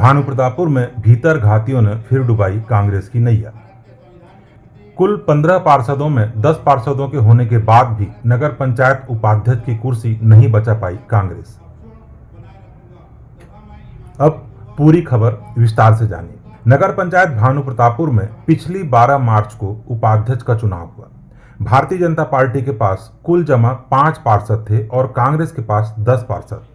भानुप्रतापपुर में भीतर घातियों ने फिर डुबाई कांग्रेस की नैया। कुल 15 पार्षदों में 10 पार्षदों के होने के बाद भी नगर पंचायत उपाध्यक्ष की कुर्सी नहीं बचा पाई कांग्रेस। अब पूरी खबर विस्तार से जानिए। नगर पंचायत भानुप्रतापपुर में पिछली 12 मार्च को उपाध्यक्ष का चुनाव हुआ। भारतीय जनता पार्टी के पास कुल जमा 5 पार्षद थे और कांग्रेस के पास 10 पार्षद।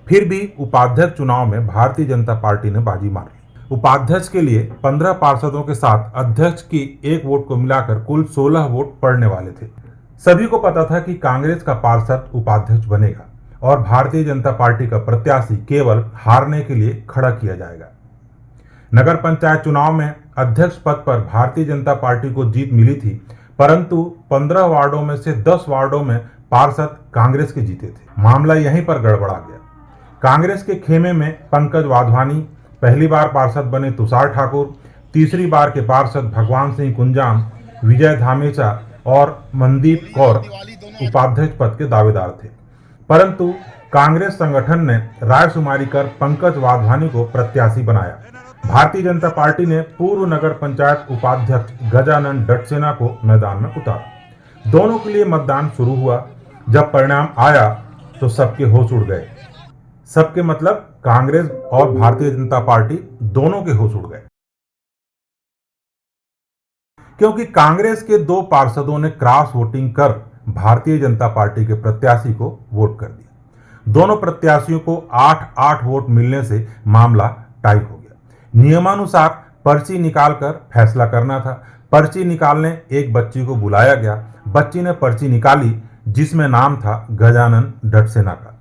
फिर भी उपाध्यक्ष चुनाव में भारतीय जनता पार्टी ने बाजी मारी। उपाध्यक्ष के लिए 15 पार्षदों के साथ अध्यक्ष की एक वोट को मिलाकर कुल 16 वोट पड़ने वाले थे। सभी को पता था कि कांग्रेस का पार्षद उपाध्यक्ष बनेगा और भारतीय जनता पार्टी का प्रत्याशी केवल हारने के लिए खड़ा किया जाएगा। नगर पंचायत चुनाव में अध्यक्ष पद पर भारतीय जनता पार्टी को जीत मिली थी, परंतु 15 वार्डों में से 10 वार्डों में पार्षद कांग्रेस के जीते थे। मामला यहीं पर गड़बड़ा गया। कांग्रेस के खेमे में पंकज वाधवानी, पहली बार पार्षद बने तुषार ठाकुर, तीसरी बार के पार्षद भगवान सिंह कुंजाम, विजय धामेचा और मनदीप कौर उपाध्यक्ष पद के दावेदार थे, परंतु कांग्रेस संगठन ने रायशुमारी कर पंकज वाधवानी को प्रत्याशी बनाया। भारतीय जनता पार्टी ने पूर्व नगर पंचायत उपाध्यक्ष गजानन डटसेना को मैदान में उतारा। दोनों के लिए मतदान शुरू हुआ। जब परिणाम आया तो सबके होश उड़ गए। सबके मतलब कांग्रेस और भारतीय जनता पार्टी दोनों के होश उड़ गए, क्योंकि कांग्रेस के 2 पार्षदों ने क्रॉस वोटिंग कर भारतीय जनता पार्टी के प्रत्याशी को वोट कर दिया। दोनों प्रत्याशियों को 8-8 वोट मिलने से मामला टाई हो गया। नियमानुसार पर्ची निकालकर फैसला करना था। पर्ची निकालने एक बच्ची को बुलाया गया। बच्ची ने पर्ची निकाली जिसमें नाम था गजानन डटसेना का।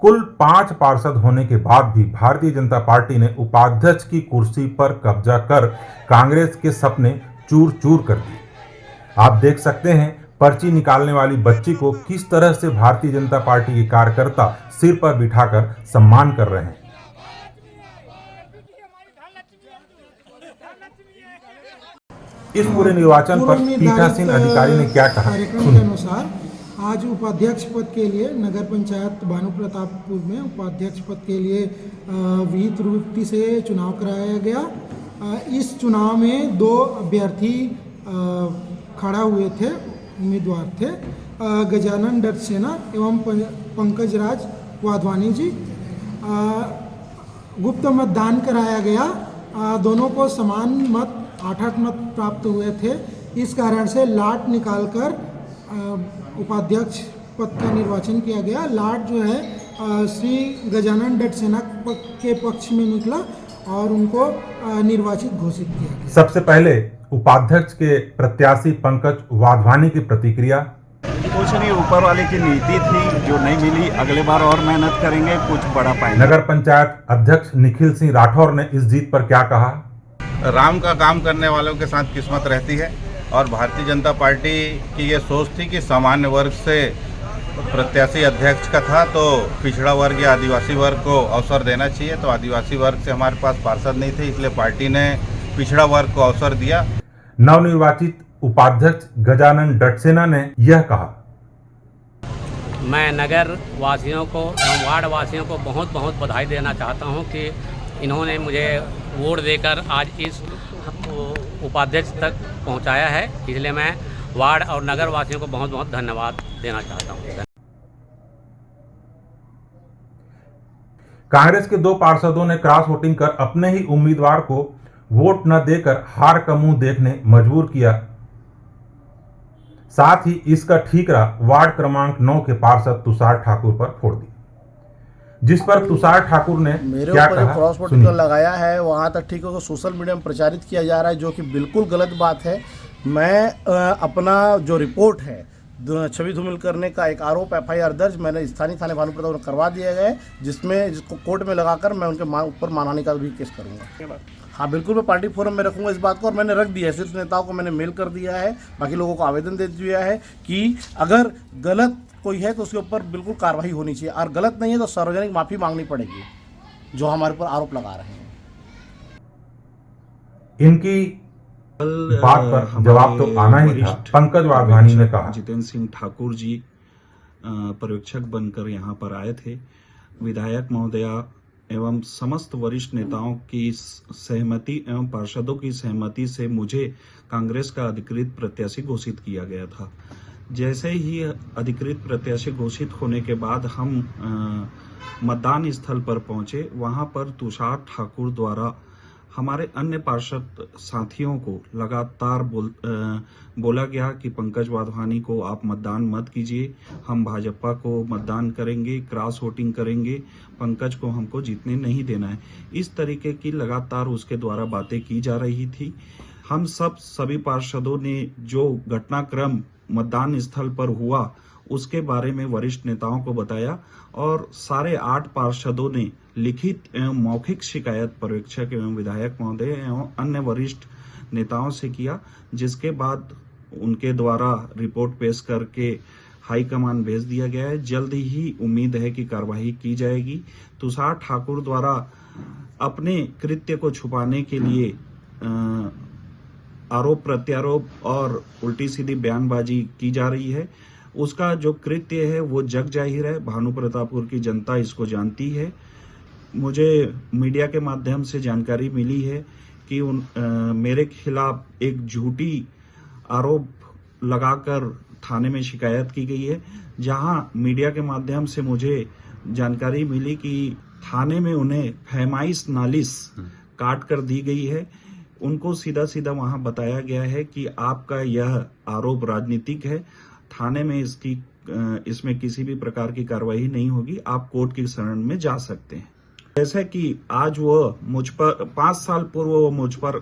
कुल 5 पार्षद होने के बाद भी भारतीय जनता पार्टी ने उपाध्यक्ष की कुर्सी पर कब्जा कर कांग्रेस के सपने चूर चूर कर दिए। आप देख सकते हैं पर्ची निकालने वाली बच्ची को किस तरह से भारतीय जनता पार्टी के कार्यकर्ता सिर पर बिठाकर सम्मान कर रहे हैं। इस पूरे निर्वाचन पर पीठासीन अधिकारी ने क्या कहा, सुनिए। आज उपाध्यक्ष पद के लिए नगर पंचायत भानुप्रतापपुर में उपाध्यक्ष पद के लिए विहित रूप से चुनाव कराया गया। इस चुनाव में 2 अभ्यर्थी खड़ा हुए थे, उम्मीदवार थे, गजानन डटसेना एवं पंकज राज वाधवानी जी। गुप्त मतदान कराया गया। दोनों को समान मत 8-8 मत प्राप्त हुए थे। इस कारण से लाट निकालकर उपाध्यक्ष पद का निर्वाचन किया गया। लाट जो है श्री गजानन डटसेना के पक्ष में निकला और उनको निर्वाचित घोषित किया गया। सबसे पहले उपाध्यक्ष के प्रत्याशी पंकज वाधवानी की प्रतिक्रिया। कुछ नहीं, ऊपर वाले की नीति थी जो नहीं मिली, अगले बार और मेहनत करेंगे, कुछ बड़ा पाएंगे। नगर पंचायत अध्यक्ष निखिल सिंह राठौर ने इस जीत पर क्या कहा। राम का काम करने वालों के साथ किस्मत रहती है और भारतीय जनता पार्टी की ये सोच थी कि सामान्य वर्ग से प्रत्याशी अध्यक्ष का था तो पिछड़ा वर्ग या आदिवासी वर्ग को अवसर देना चाहिए। तो आदिवासी वर्ग से हमारे पास पार्षद नहीं थे, इसलिए पार्टी ने पिछड़ा वर्ग को अवसर दिया। नवनिर्वाचित उपाध्यक्ष गजानन डटसेना ने यह कहा। मैं नगर वासियों को एवं वार्ड वासियों को बहुत बहुत बधाई देना चाहता हूं कि इन्होंने मुझे वोट देकर आज इस उपाध्यक्ष तक पहुंचाया है, इसलिए मैं वार्ड और नगर वासियों को बहुत बहुत धन्यवाद देना चाहता हूं। कांग्रेस के 2 पार्षदों ने क्रॉस वोटिंग कर अपने ही उम्मीदवार को वोट न देकर हार का मुंह देखने मजबूर किया। साथ ही इसका ठीकरा वार्ड क्रमांक 9 के पार्षद तुषार ठाकुर पर फोड़ दी, जिस पर तुषार ठाकुर ने मेरे क्या ऊपर कहा, क्रॉस वोटिंग लगाया है। वहाँ तक ठीक है, सोशल मीडिया में प्रचारित किया जा रहा है, जो कि बिल्कुल गलत बात है। मैं अपना जो रिपोर्ट है छवि धूमिल करने का एक आरोप FIR दर्ज मैंने स्थानीय थाने भानुप्रताप में करवा दिया गया है, जिसको कोर्ट में लगाकर मैं उनके ऊपर मानहानि का भी केस करूँगा। हाँ बिल्कुल, मैं पार्टी फोरम में रखूँगा इस बात को, और मैंने रख दिया है। शीर्ष नेताओं को मैंने मेल कर दिया है, बाकी लोगों को आवेदन दे दिया है कि अगर गलत कोई है तो उसके ऊपर बिल्कुल कार्रवाई होनी चाहिए, और गलत नहीं है तो सार्वजनिक माफ़ी मांगनी पड़ेगी जो हमारे ऊपर आरोप लगा रहे हैं। इनकी बात पर जवाब तो आना ही था। पंकज वाधवानी ने कहा, जितेंद्र सिंह ठाकुर जी पर्यवेक्षक बनकर यहाँ पर आए थे। विधायक महोदया एवं समस्त वरिष्ठ नेताओं की सहमति एवं पार्षदों की सहमति से मुझे कांग्रेस का अधिकृत प्रत्याशी घोषित किया गया था। जैसे ही अधिकृत प्रत्याशी घोषित होने के बाद हम मतदान स्थल पर पहुंचे। वहां पर तुषार ठाकुर द्वारा हमारे अन्य पार्षद साथियों को लगातार बोला गया कि पंकज वाधवानी को आप मतदान मत कीजिए, हम भाजपा को मतदान करेंगे, क्रॉस वोटिंग करेंगे, पंकज को हमको जीतने नहीं देना है। इस तरीके की लगातार उसके द्वारा बातें की जा रही थी। हम सभी पार्षदों ने जो घटनाक्रम मतदान स्थल पर हुआ उसके बारे में वरिष्ठ नेताओं को बताया और सारे 8 पार्षदों ने लिखित एवं मौखिक शिकायत पर्यवेक्षक एवं विधायक महोदय एवं अन्य वरिष्ठ नेताओं से किया, जिसके बाद उनके द्वारा रिपोर्ट पेश करके हाईकमान भेज दिया गया है। जल्द ही उम्मीद है कि कार्रवाई की जाएगी। तुषार ठाकुर द्वारा अपने कृत्य को छुपाने के लिए आरोप प्रत्यारोप और उल्टी सीधी बयानबाजी की जा रही है। उसका जो कृत्य है वो जग जाहिर है, भानु प्रतापपुर की जनता इसको जानती है। मुझे मीडिया के माध्यम से जानकारी मिली है कि मेरे खिलाफ एक झूठी आरोप लगाकर थाने में शिकायत की गई है, जहां मीडिया के माध्यम से मुझे जानकारी मिली कि थाने में उन्हें फैमाइश नालिश काट कर दी गई है। उनको सीधा सीधा वहां बताया गया है कि आपका यह आरोप राजनीतिक है, थाने में इसमें किसी भी प्रकार की कार्रवाई नहीं होगी, आप कोर्ट की शरण में जा सकते हैं। जैसे कि आज वो मुझ पर 5 साल पूर्व वो मुझ पर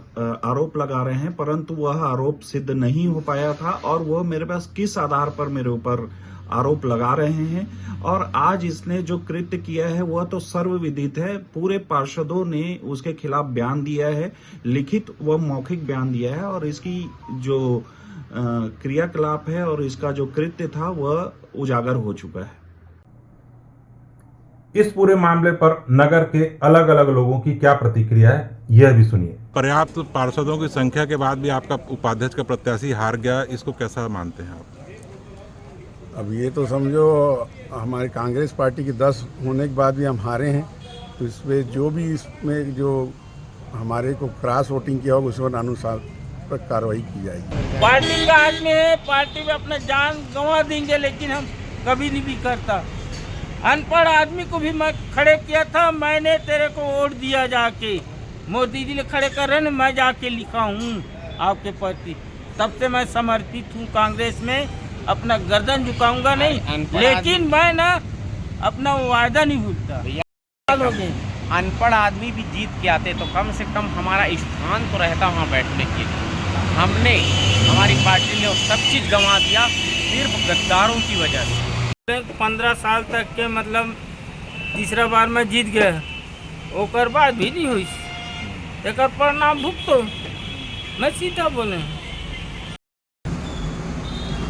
आरोप लगा रहे हैं, परंतु वह आरोप सिद्ध नहीं हो पाया था और वो मेरे पास किस आधार पर मेरे ऊपर आरोप लगा रहे हैं। और आज इसने जो कृत्य किया है वह तो सर्वविदित है। पूरे पार्षदों ने उसके खिलाफ बयान दिया है, लिखित व मौखिक बयान दिया है और इसकी जो क्रियाकलाप है और इसका जो कृत्य था वह उजागर हो चुका है। इस पूरे मामले पर नगर के अलग अलग लोगों की क्या प्रतिक्रिया है, यह भी सुनिए। पर्याप्त पार्षदों की संख्या के बाद भी आपका उपाध्यक्ष का प्रत्याशी हार गया, इसको कैसा मानते हैं आप? अब ये तो समझो हमारी कांग्रेस पार्टी की 10 होने के बाद भी हम हारे हैं, तो इसमें जो भी इसमें जो हमारे को क्रॉस वोटिंग किया होगा उस अनुसार पर कार्रवाई की जाएगी। पार्टी का आदमी है, पार्टी में अपना जान गंवा देंगे, लेकिन हम कभी नहीं भी करता। अनपढ़ आदमी को भी मैं खड़े किया था, मैंने तेरे को वोट दिया जाके, मोदी जी ने खड़े कर रहे हैं, मैं जाके लिखा हूँ आपके प्रति। तब से मैं समर्पित हूँ कांग्रेस में, अपना गर्दन झुकाऊंगा नहीं, लेकिन मैं ना अपना वायदा नहीं भूलता। अनपढ़ आदमी भी जीत के आते तो कम से कम हमारा स्थान तो रहता वहाँ बैठने के लिए। हमने हमारी पार्टी ने वो सब चीज़ गंवा दिया सिर्फ गद्दारों की वजह से। 15 साल तक के मतलब तीसरा बार मैं जीत गया, ओकर बाद भी नहीं हुई, एक परिणाम भुगतो, मैं सीधा बोले।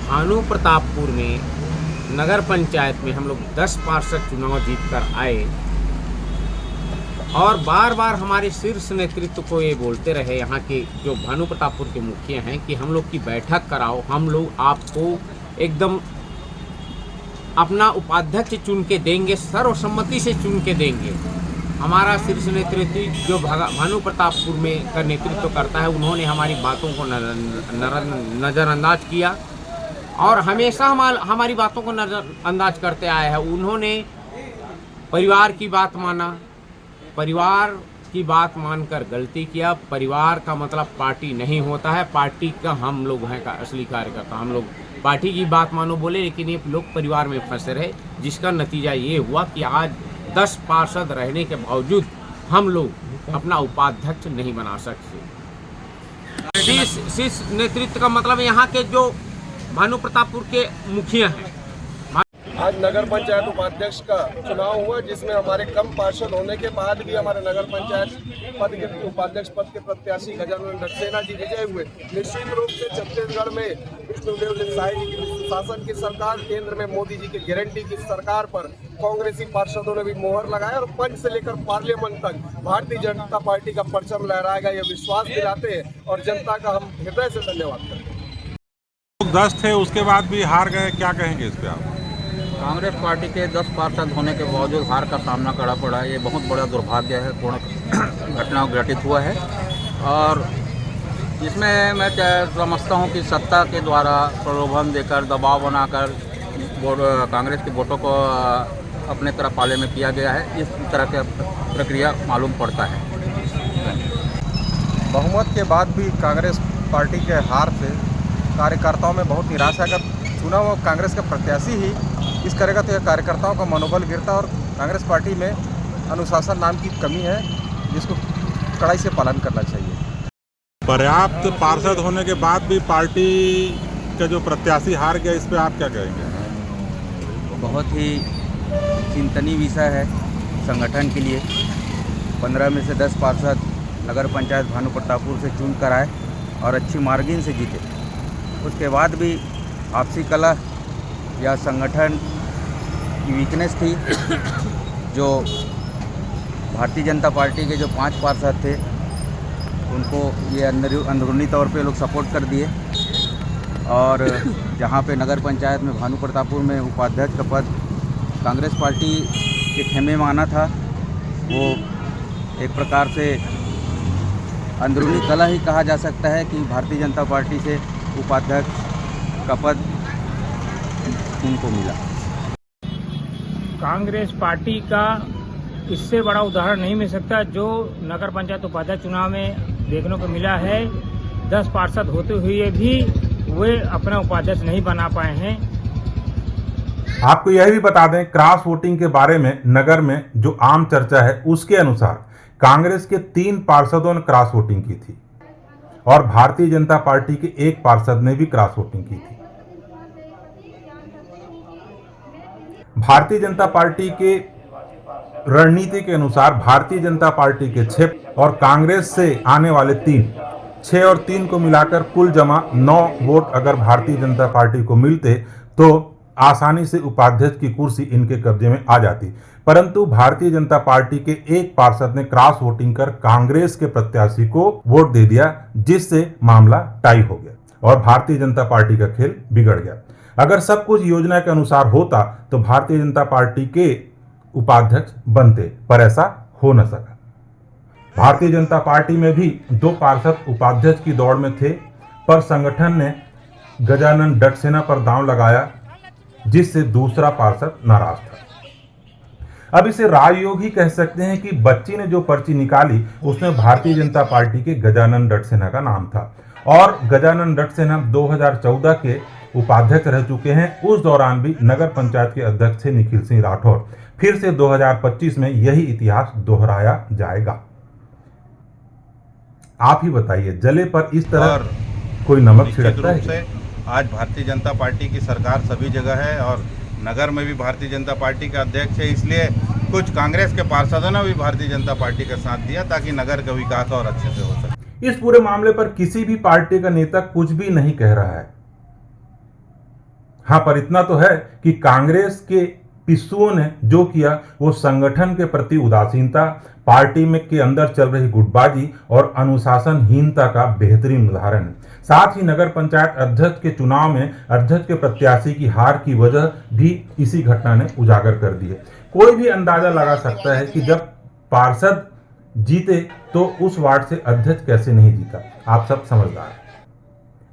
भानु प्रतापपुर में नगर पंचायत में हम लोग 10 पार्षद चुनाव जीत कर आए और बार बार हमारे शीर्ष नेतृत्व को ये बोलते रहे, यहाँ के जो भानु प्रतापपुर के मुखिया हैं, कि हम लोग की बैठक कराओ, हम लोग आपको एकदम अपना उपाध्यक्ष चुन के देंगे, सर्वसम्मति से चुन के देंगे। हमारा शीर्ष नेतृत्व जो भानु प्रतापपुर में का नेतृत्व करता है, उन्होंने हमारी बातों को नज़रअंदाज किया और हमेशा हमारी बातों को नज़रअंदाज करते आए हैं। उन्होंने परिवार की बात माना, परिवार की बात मानकर गलती किया। परिवार का मतलब पार्टी नहीं होता है, पार्टी का हम लोग हैं का असली कार्यकर्ता। हम लोग पार्टी की बात मानो बोले, लेकिन ये लोग परिवार में फंसे रहे, जिसका नतीजा ये हुआ कि आज 10 पार्षद रहने के बावजूद हम लोग अपना उपाध्यक्ष नहीं बना सकते। शीर्ष नेतृत्व का मतलब यहाँ के जो भानु प्रतापपुर के मुखिया हैं। आज नगर पंचायत उपाध्यक्ष का चुनाव हुआ, जिसमें हमारे कम पार्षद होने के बाद भी हमारे नगर पंचायत पद के उपाध्यक्ष पद के प्रत्याशी गजानन सक्सेना जी विजय हुए। निश्चित रूप से छत्तीसगढ़ में विष्णुदेव साय जी की शासन की सरकार, केंद्र में मोदी जी की गारंटी की सरकार पर कांग्रेसी पार्षदों ने भी मोहर लगाया और पंच से लेकर पार्लियामेंट तक भारतीय जनता पार्टी का परचम लहराएगा, यह विश्वास दिलाते हैं और जनता का हम हृदय से धन्यवाद करते हैं। 10 थे, उसके बाद भी हार गए, क्या कहेंगे इस पे आप? कांग्रेस पार्टी के 10 पार्षद होने के बावजूद हार का सामना करना पड़ा है। ये बहुत बड़ा दुर्भाग्य है, पूर्ण घटना घटित हुआ है। और इसमें मैं समझता हूं कि सत्ता के द्वारा प्रलोभन देकर, दबाव बनाकर कांग्रेस के वोटों को अपने तरफ पाले में किया गया है। इस तरह की प्रक्रिया मालूम पड़ता है। बहुमत के बाद भी कांग्रेस पार्टी के हार से कार्यकर्ताओं में बहुत निराशा है। अगर चुनाव कांग्रेस का प्रत्याशी ही इस करेगा तो यह कार्यकर्ताओं का मनोबल गिरता और कांग्रेस पार्टी में अनुशासन नाम की कमी है, जिसको कड़ाई से पालन करना चाहिए। पर्याप्त पार्षद होने के बाद भी पार्टी का जो प्रत्याशी हार गया, इस पे आप क्या कहेंगे? बहुत ही चिंतनीय विषय है संगठन के लिए। 15 में से 10 पार्षद नगर पंचायत भानु प्रतापपुर से चुन कर आए और अच्छी मार्जिन से जीते। उसके बाद भी आपसी कलह या संगठन की वीकनेस थी। जो भारतीय जनता पार्टी के जो 5 पार्षद थे उनको ये अंदरूनी तौर पे लोग सपोर्ट कर दिए। और जहाँ पे नगर पंचायत में भानु प्रतापपुर में उपाध्यक्ष का पद कांग्रेस पार्टी के खेमे में आना था, वो एक प्रकार से अंदरूनी कलह ही कहा जा सकता है कि भारतीय जनता पार्टी से उपाध्यक्ष का पद उनको मिला। कांग्रेस पार्टी का इससे बड़ा उदाहरण नहीं मिल सकता जो नगर पंचायत उपाध्यक्ष चुनाव में देखने को मिला है। 10 पार्षद होते हुए भी वे अपना उपाध्यक्ष नहीं बना पाए हैं। आपको यह भी बता दें, क्रॉस वोटिंग के बारे में नगर में जो आम चर्चा है उसके अनुसार कांग्रेस के 3 पार्षदों ने क्रॉस वोटिंग की थी और भारतीय जनता पार्टी के 1 पार्षद ने भी क्रॉस वोटिंग की थी। भारतीय जनता पार्टी के रणनीति के अनुसार भारतीय जनता पार्टी के 6 और कांग्रेस से आने वाले 3, 6 और 3 को मिलाकर कुल जमा 9 वोट अगर भारतीय जनता पार्टी को मिलते तो आसानी से उपाध्यक्ष की कुर्सी इनके कब्जे में आ जाती। परंतु भारतीय जनता पार्टी के 1 पार्षद ने क्रॉस वोटिंग कर कांग्रेस के प्रत्याशी को वोट दे दिया, जिससे मामला टाई हो गया और भारतीय जनता पार्टी का खेल बिगड़ गया। अगर सब कुछ योजना के अनुसार होता तो भारतीय जनता पार्टी के उपाध्यक्ष बनते, पर ऐसा हो न सका। भारतीय जनता पार्टी में भी 2 पार्षद उपाध्यक्ष की दौड़ में थे, पर संगठन ने गजानन डटसेना पर दांव लगाया, जिससे दूसरा पार्षद नाराज था। अब इसे राजयोग ही कह सकते हैं कि बच्ची ने जो पर्ची निकाली उसमें भारतीय जनता पार्टी के गजानन डटसेना का नाम था और गजानन डटसेना 2014 के उपाध्यक्ष रह चुके हैं। उस दौरान भी नगर पंचायत के अध्यक्ष थे निखिल सिंह राठौर। फिर से 2025 में यही इतिहास दोहराया जाएगा। आप ही बताइए, जले पर इस तरह कोई नमक छिड़कता है? आज भारतीय जनता पार्टी की सरकार सभी जगह है और नगर में भी भारतीय जनता पार्टी का अध्यक्ष है, इसलिए कुछ कांग्रेस के पार्षदों ने भी भारतीय जनता पार्टी का साथ दिया ताकि नगर का विकास और अच्छे से हो सके। इस पूरे मामले पर किसी भी पार्टी का नेता कुछ भी नहीं कह रहा है। हाँ, पर इतना तो है कि कांग्रेस के पिस्सुओं ने जो किया वो संगठन के प्रति उदासीनता, पार्टी में के अंदर चल रही गुटबाजी और अनुशासनहीनता का बेहतरीन उदाहरण है। साथ ही नगर पंचायत अध्यक्ष के चुनाव में अध्यक्ष के प्रत्याशी की हार की वजह भी इसी घटना ने उजागर कर दी है। कोई भी अंदाजा लगा सकता है कि जब पार्षद जीते तो उस वार्ड से अध्यक्ष कैसे नहीं जीता। आप सब समझदार हैं।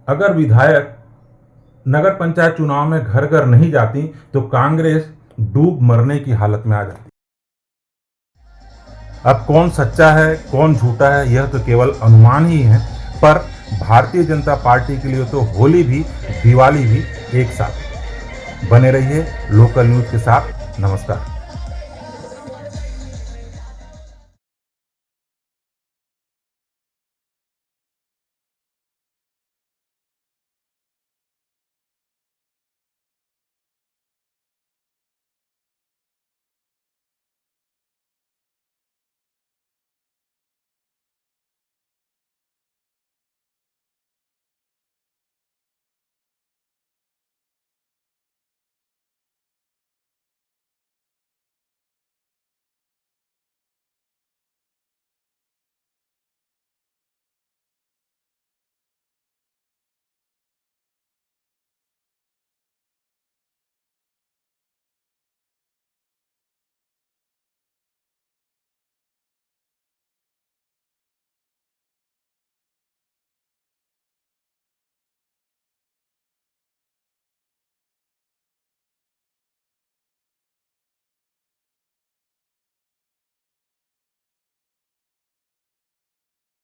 अगर विधायक नगर पंचायत चुनाव में घर घर नहीं जाती तो कांग्रेस डूब मरने की हालत में आ जाती। अब कौन सच्चा है कौन झूठा है यह तो केवल अनुमान ही है, पर भारतीय जनता पार्टी के लिए तो होली भी दिवाली भी एक साथ। बने रहिए लोकल न्यूज के साथ। नमस्कार।